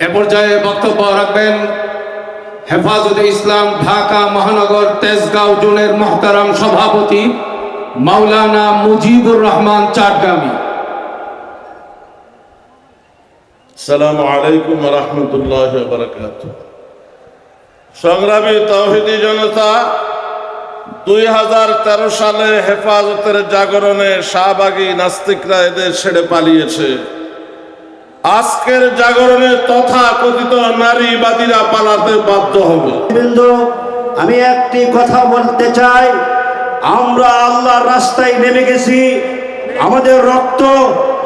এ পর্যায়ে বক্তব্য রাখবেন হেফাজতে ইসলাম ঢাকা মহানগর তেজগাঁও জোনের মোহতারাম সভাপতি মাওলানা মুজিবুর রহমান চাটগামী। আসসালামু আলাইকুম ওয়া রাহমাতুল্লাহি ওয়া বারাকাতুহু। সংগ্রামী তাওহীদি জনতা, 2013 সালে হেফাজতের জাগরণে শাহবাগী নাস্তিকরা এদের ছেড়ে পালিয়েছে। আজকের জাগরণে তথাকথিত নারীবাদীরা পালাতে বাধ্য হবে। আমি একটি কথা বলতে চাই, আমরা আল্লাহর রাস্তায় নেমে গেছি। আমাদের রক্ত,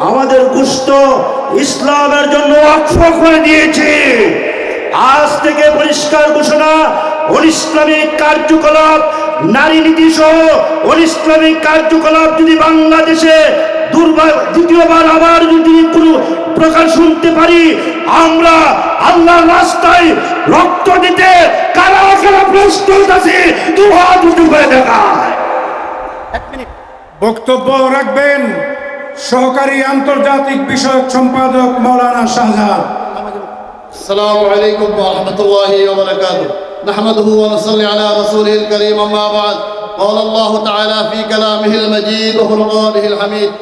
আমাদের গোশত ইসলামের জন্য ওয়াকফ করে দিয়েছি। আজ থেকে পরিষ্কার ঘোষণা, অনিসলামিক কার্যকলাপ, নারী নীতি সহ অনিসলামিক কার্যকলাপ যদি বাংলাদেশে দ্বিতীয়বার আবার যদি কোনো প্রকার শুনতে পারি, আমরা আল্লাহর রাস্তায় রক্ত দিতে কারা কারা প্রস্তুত আছে দু হাত উঁচু করে দেখায়। বক্তব্য রাখবেন সহকারী আন্তর্জাতিক বিষয়ক সম্পাদক মাওলানা শাহজাহান। আসসালামু আলাইকুম ওয়া রাহমাতুল্লাহি ওয়া বারাকাতুহু। নাহমাদুহু ওয়া নুসাল্লি আলা রাসূলিল কারীম, আম্মা বা'দ। قال الله تعالى في كلامه المجيد وفرقانه الحميد: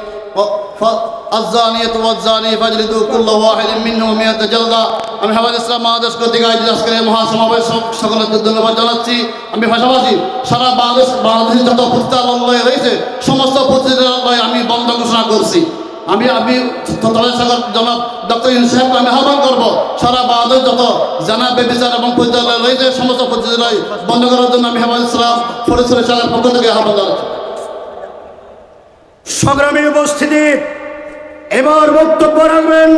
الزانية والزاني فاجلدوا كل واحد منهم 100 جلدة। আমি হেফাজত ইসলাম বাংলাদেশ কর্তৃক আয়োজিত আজকের মহাসমাবেশ সকলকে ধন্যবাদ জানাচ্ছি। আমি পাশাপাশি সারা বাংলাদেশের যত প্রতিষ্ঠালয় রয়েছে সমস্ত প্রতিষ্ঠালয় আমি বন্ধ ঘোষণা করছি। আমি জনাব ডক্টর ইউনূস সাহেবকে আমি আহ্বান করবো সারা বাংলাদেশ যত জানাব বেবিচার এবং পরিচালয় রয়েছে সমস্ত পরিচালয় বন্ধ করার জন্য আমি হেফাজত ইসলাম ফরিদপুরের শাখার পক্ষ থেকে আহ্বান জানাচ্ছি। সংগ্রামী উপস্থিতি, এবার বক্তব্য রাখবেন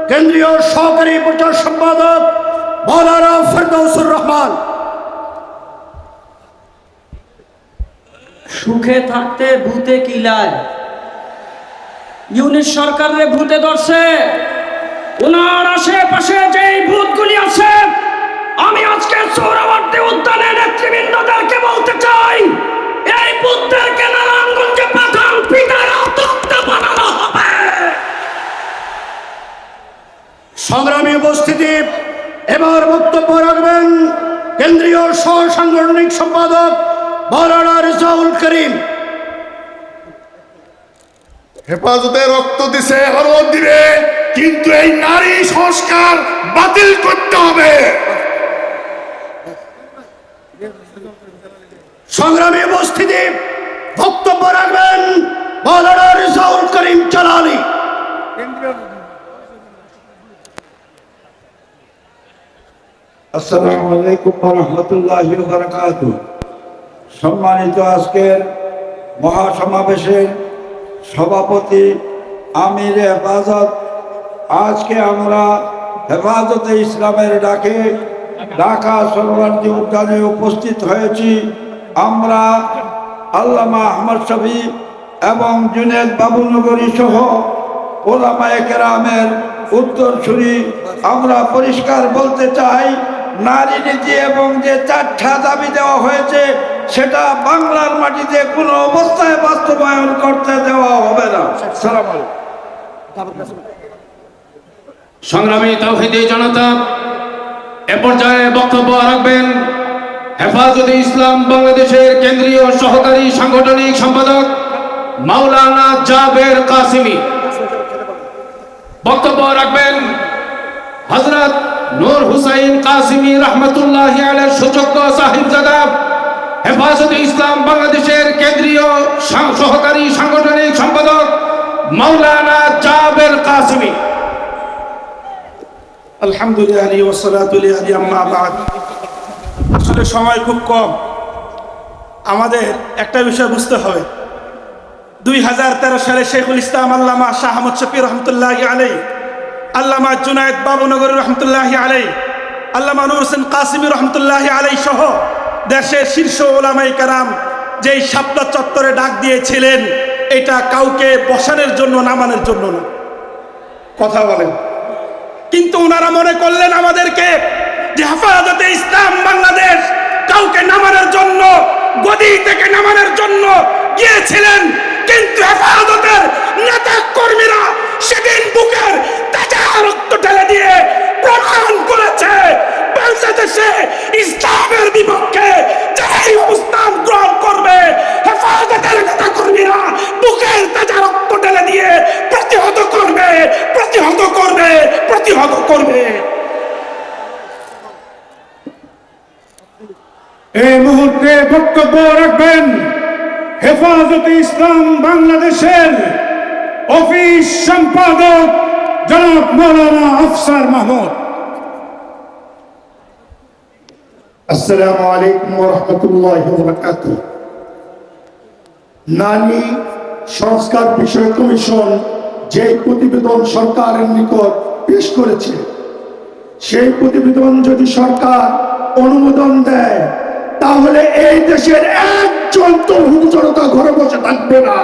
কেন্দ্রীয় সহকারী প্রচার সম্পাদক মাওলানা ফেরদৌসুর রহমান। সুখে থাকতে ভূতে কিলায়, ইউনিট সরকারের ভূতে ধরছে। ওনার আশেপাশে যেই ভূতগুলি আছে, আমি আজকে সোহরাওয়ার্দী উদ্যানের নেতৃবৃন্দদেরকে বলতে চাই, এই ভূতদেরকে নারায়ণগঞ্জে পাঠান, পিতারা তক্তা বানানো হবে। সংগ্রামী উপস্থিতি, এবার বক্তব্য রাখবেন কেন্দ্রীয় সহ সাংগঠনিক সম্পাদক মাওলানা রেজাউল করিম। হেফাজতে রক্ত দিছে, আরো দিবে, কিন্তু এই নারী সংস্কার বাতিল করতে হবে। সংগ্রামী উপস্থিতি, বক্তব্য রাখবেন মাওলানা রেজাউল করিম জালালী। আসসালামু আলাইকুম ওয়া রাহমাতুল্লাহি ওয়া বারাকাতুহু। সম্মানিত আজকের মহাসমাবেশের সভাপতি আমির হেফাজত, আজকে আমরা হেফাজতে ইসলামের ডাকে ঢাকা সোহরাওয়ার্দী উদ্যানে উপস্থিত হয়েছি। আমরা আল্লামা আহমদ শফী এবং জুনেদ বাবুনগরী সহ ওলামায়ে কেরামের উত্তরসূরি। আমরা পরিষ্কার বলতে চাই, নারী নীতি এবং যে 4টা দাবি দেওয়া হয়েছে সেটা বাংলার মাটিতে কোনো অবস্থায় বাস্তবায়ন করতে দেওয়া হবে না। সালাম আলাইকুম। সংগ্রামী তাওহীদি জনতা, এ পর্যায়ে বক্তব্য রাখবেন হেফাজতে ইসলাম বাংলাদেশের কেন্দ্রীয় সহকারী সাংগঠনিক সম্পাদক মাওলানা জাবের কাসিমি। বক্তব্য রাখবেন হযরত নূর হুসাইন কাসিমি রহমতুল্লাহি আলাইহির সুযোগ্য সাহিবজাদা হেফাজতে ইসলাম বাংলাদেশের কেন্দ্রীয় সহকারী সাংগঠনিক সম্পাদক মাওলানা জাবের কাসিমি। আলহামদুলিল্লাহ ওয়া সালাতু আলাইহি আম্মা বাদ। আসলে সময় খুব কম, আমাদের একটা বিষয় বুঝতে হবে। 2013 সালে শেখুল ইসলাম আল্লামা শাহ আহমদ শফী রহমতুল্লাহি আলাইহি, আল্লামা জুনায়েদ বাবুনগরী রহমতুল্লাহি আলাইহি, আল্লামা নূর হোসেন কাসিমি রহমতুল্লাহি আলাইহি সহ দেশের শীর্ষ ওলামায়ে কেরাম যেই শাপলা চত্বরে ডাক দিয়েছিলেন, এটা কাউকে বসানোর জন্য, নামানোর জন্য না। কথা বলেন। কিন্তু ওনারা মনে করলেন আমাদেরকে যে হেফাজতে ইসলাম বাংলাদেশ কাউকে নামানোর জন্য, গদি থেকে নামানোর জন্য গিয়েছিলেন। কিন্তু হেফাজতের নেতা কর্মীরা সেদিন বুকের তাজা রক্ত ঢেলে দিয়ে বক্তব্য রাখবেন হেফাজতে ইসলাম বাংলাদেশের অফিস সম্পাদক জনাব মৌলানা আফসার মাহমুদ। আসসালামু আলাইকুম ওয়া রাহমাতুল্লাহি ওয়া বারাকাতুহু। নারী সংস্কার বিষয়ক কমিশন যে প্রতিবেদন সরকারের নিকট পেশ করেছে, সেই প্রতিবেদন যদি সরকার অনুমোদন দেয় তাহলে এই দেশের একজন তৌহিদি জনতা ঘরে বসে থাকবে না।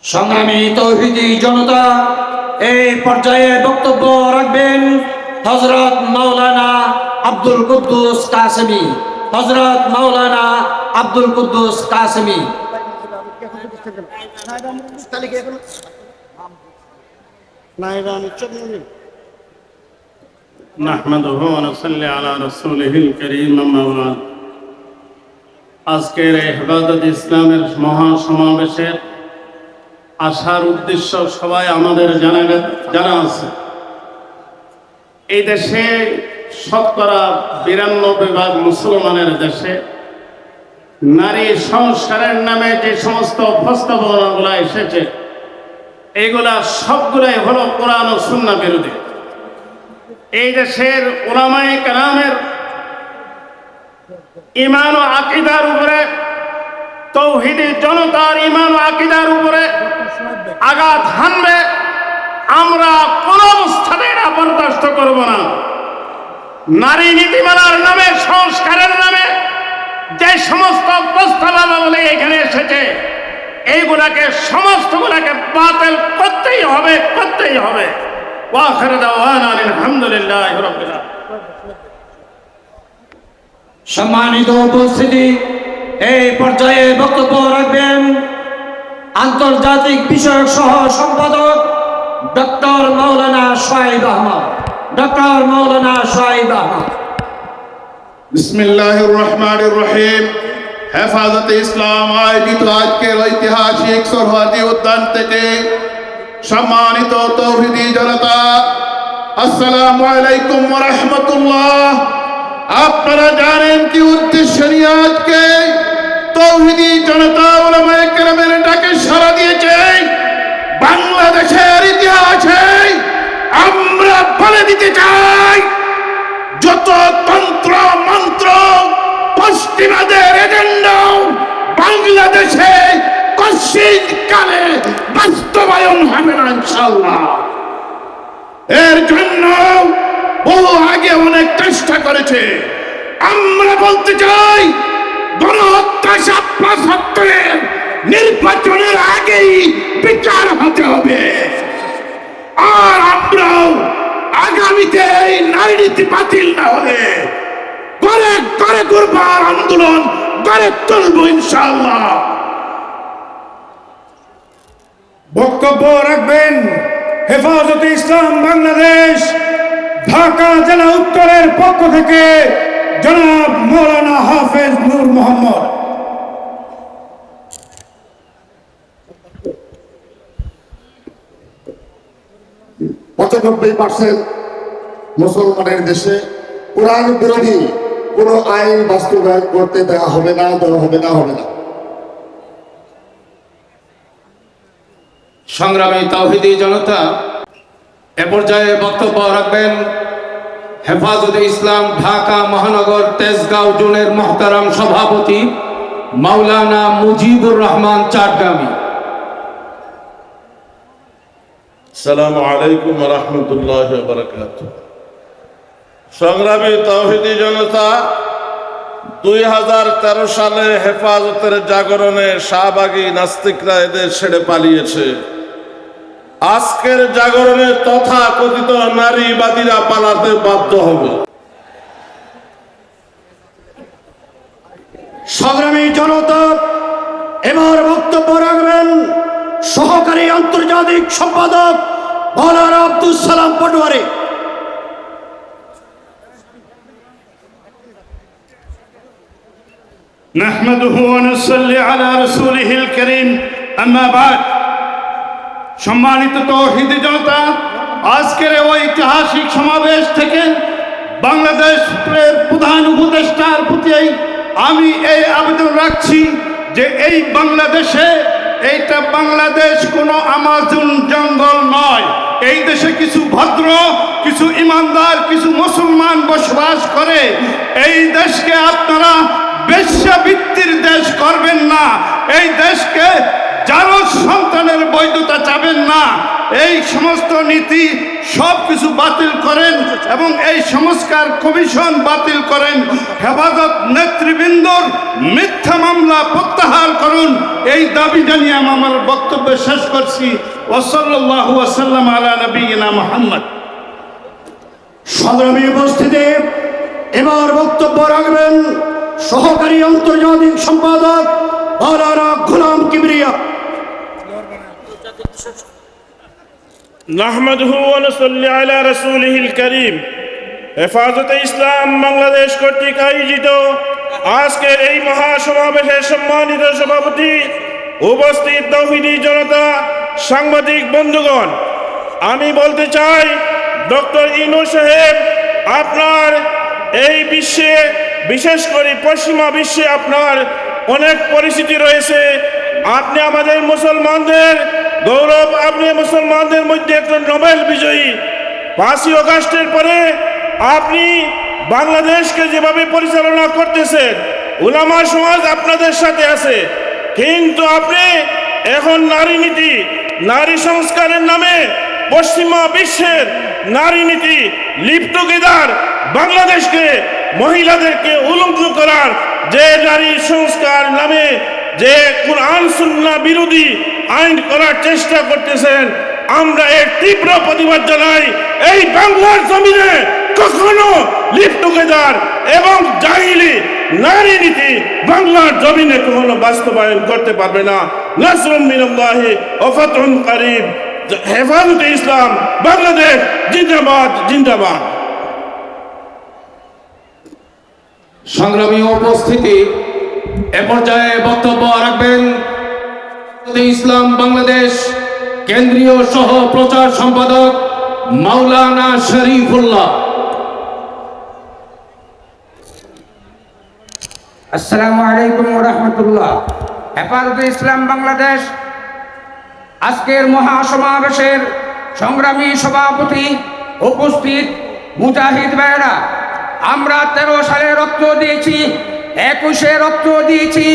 সংগ্রামী তৌহিদি জনতা, এই পর্যায়ে বক্তব্য রাখবেন হযরত মাওলানা আব্দুল কুদ্দুস কাসেমী। হযরত মাওলানা আব্দুল কুদ্দুস কাসেমী। নাহমাদুহু ওয়া নুসাল্লি আলা রাসূলিহিল কারীম, আম্মা বা'দ। আজকের এই হেফাজত ইসলামের মহাসমাবেশের আসার উদ্দেশ্য সবাই আমাদের জানা আছে। এই দেশে শতকরা 92% মুসলমানের দেশে নারী সংস্কারের নামে যে সমস্ত প্রস্তাবনাগুলো এসেছে, এগুলা সবগুলাই হলো কোরআন ও সুন্নাহ বিরোধী। এই দেশের উলামায়ে কেরামের ঈমান ও আকীদার উপরে, তৌহিদি জনতার ঈমান ও আকীদার উপরে আঘাত হানবে। আমরা কোন অবস্থাতে এটা বরদাস্ত করব না। নারী নীতিমালার নামে, সংস্কারের নামে যে সমস্ত প্রস্তাবনাবলী এখানে এসেছে, এইগুলাকে সমস্তগুলাকে বাতিল করতেই হবে, করতেই হবে। ওয়া আখিরু দাওয়ানা আলহামদুলিল্লাহি রাব্বিল আলামিন। সম্মানিত উপস্থিতি, এই পর্যায়ে বক্তব্য রাখবেন আন্তর্জাতিক বিষয়ক সহ সম্পাদক ডক্টর মাওলানা শোয়েব আহমদ। ডক্টর মাওলানা শোয়েব আহমদ। বিসমিল্লাহির রহমানির রহিম। হেফাজতে ইসলাম আয়োজিত আজকের ঐতিহাসিক সোহরাওয়ার্দী উদ্যান থেকে সম্মানিত তৌহিদি জনতা, আসসালামু আলাইকুম ওয়া রাহমাতুল্লাহ। আপনারা জানেন কি উদ্দেশ্য নিয়ে আজকে তৌহিদি জনতা উলামায়ে কেরামের ডাকে সাড়া দিয়েছে? বাংলাদেশের ইতিহাসে আমরা বলে দিতে চাই, যত তন্ত্র মন্ত্র পশ্চিমাদের এজেন্ডা বাংলাদেশে কশিন কালে বাস্তবায়ন হবে না ইনশাআল্লাহ। এর জন্য বহু আগে অনেক চেষ্টা করেছে। আমরা বলতে চাই, গণহত্যা সত্ত্বের নির্বাচনের আগেই বিচার হতে হবে। আর আমরাও আগামীতে এই নারী নীতি বাতিল না হলে করে করে করবার আন্দোলন করে তুলব ইনশাআল্লাহ। বক্তব্য রাখবেন হেফাজতে ইসলাম বাংলাদেশ ঢাকা জেলা উত্তরের পক্ষ থেকে জনাব মৌলানা হাফেজ নূর মোহাম্মদ। মুসলমানের দেশে কোরআন বিরোধী কোন আইন বাস্তবায়ন করতে দেওয়া হবে না, হবে না। সংগ্রামী তাওহীদি জনতা, এ পর্যায়ে বক্তব্য রাখবেন হেফাজতে ইসলাম ঢাকা মহানগর তেজগাঁও জোনের মহতারাম সভাপতি মাওলানা মুজিবুর রহমান চাটগামী। আসসালামু আলাইকুম ওয়া রাহমাতুল্লাহি ওয়া বারাকাতুহু। সংগ্রামী তাওহীদি জনতা, 2013 সালে হেফাজতের জাগরণে শাহবাগী নাস্তিকরা এদের ছেড়ে পালিয়েছে। আজকের জাগরণে তথাকথিত নারীবাদীরা পালাতে বাধ্য হবে। সংগ্রামী জনতা, এবার বক্তব্য রাখবেন সহকারী আন্তর্জাতিক সম্পাদক মাওলানা আব্দুল সালাম পটোয়ারি। নাহমাদুহু ওয়া নুসাল্লি আলা রাসূলিহিল কারীম, আম্মা বা'দ। সম্মানিত তৌহিদি জনতা, আজকের এই ঐতিহাসিক সমাবেশ থেকে বাংলাদেশের প্রধান উপদেষ্টার প্রতি আমি এই আবেদন রাখছি যে এই বাংলাদেশে এইটা বাংলাদেশ কোনো আমাজন জঙ্গল নয়। এই দেশে কিছু ভদ্র, কিছু ইমানদার, কিছু মুসলমান বসবাস করে। এই দেশকে আপনারা বেশ্যাবৃত্তির দেশ করবেন না। এই দেশকে জারজ সন্তানের বৈধতা চাবেন না। এই সমস্ত নীতি সব কিছু বাতিল করেন এবং এই সংস্কার কমিশন বাতিল করেন। হেফাজত নেতৃবৃন্দর মিথ্যা মামলা প্রত্যাহার করুন। এই দাবি জানিয়ে আমি আমার বক্তব্য শেষ করছি। ওয়াসাল্লাল্লাহু ওয়াসাল্লাম আলা নবিয়িনা মুহাম্মদ। সংগ্রামী উপস্থিতি, এবার বক্তব্য রাখবেন সহকারী আন্তর্জাতিক সম্পাদক মাওলানা গোলাম কিবরিয়া। নাহমাদুহু ওয়া নুসাল্লি আলা রাসূলিহিল কারীম। হেফাজতে ইসলাম বাংলাদেশ কর্তৃক আয়োজিত আজকের এই মহাসমাবেশের সম্মানিত সভাপতি, উপস্থিত তাওহীদি জনতা, সাংবাদিক বন্ধুগণ, আমি বলতে চাই ডক্টর ইউনূস সাহেব, আপনার এই বিশ্বে, বিশেষ করে পশ্চিমা বিশ্বে আপনার অনেক পরিচিতি রয়েছে। আপনি আমাদের মুসলমানদের গৌরব, আপনি মুসলমানদের মধ্যে একটা নোবেল বিজয়ী। 5ই আগস্টের পরে আপনি বাংলাদেশকে যেভাবে পরিচালনা করতেছেন, উলামা সমাজ আপনাদের সাথে আছে, কিন্তু আপনি এখন নারী নীতি, নারী সংস্কারের নামে পশ্চিমা বিশ্বের নারী নীতি, লিভ টুগেদার, বাংলাদেশকে, মহিলাদেরকে উলঙ্গ করার যে নারী সংস্কার নামে যে কুরআন সুন্নাহ বিরোধী আইন করার চেষ্টা করতেছেন, আমরা এর তীব্র প্রতিবাদ জানাই। এই বাংলার জমিনে কখনো লিভ টুগেদার এবং জাহিলি নারী নীতি বাংলার জমিনে কখনো বাস্তবায়ন করতে পারবে না। নাসরুম মিনাল্লাহি ওয়া ফাতহুন কারীব। হেফাজতে ইসলাম বাংলাদেশ জিন্দাবাদ, জিন্দাবাদ। সংগ্রামী উপস্থিতি, এ পর্যায়ে বক্তব্য রাখবেন ইসলাম বাংলাদেশ কেন্দ্রীয় সহ প্রচার সম্পাদক মাওলানা শরীফুল্লাহ। আসসালামু আলাইকুম ওয়া রাহমাতুল্লাহ। হেফাজতে ইসলাম বাংলাদেশ আজকের মহাসমাবেশের সংগ্রামী সভাপতি, উপস্থিত মুজাহিদ ভাইয়েরা, আমরা 13 সালে রক্ত দিয়েছি, 21-এ রক্ত দিয়েছি।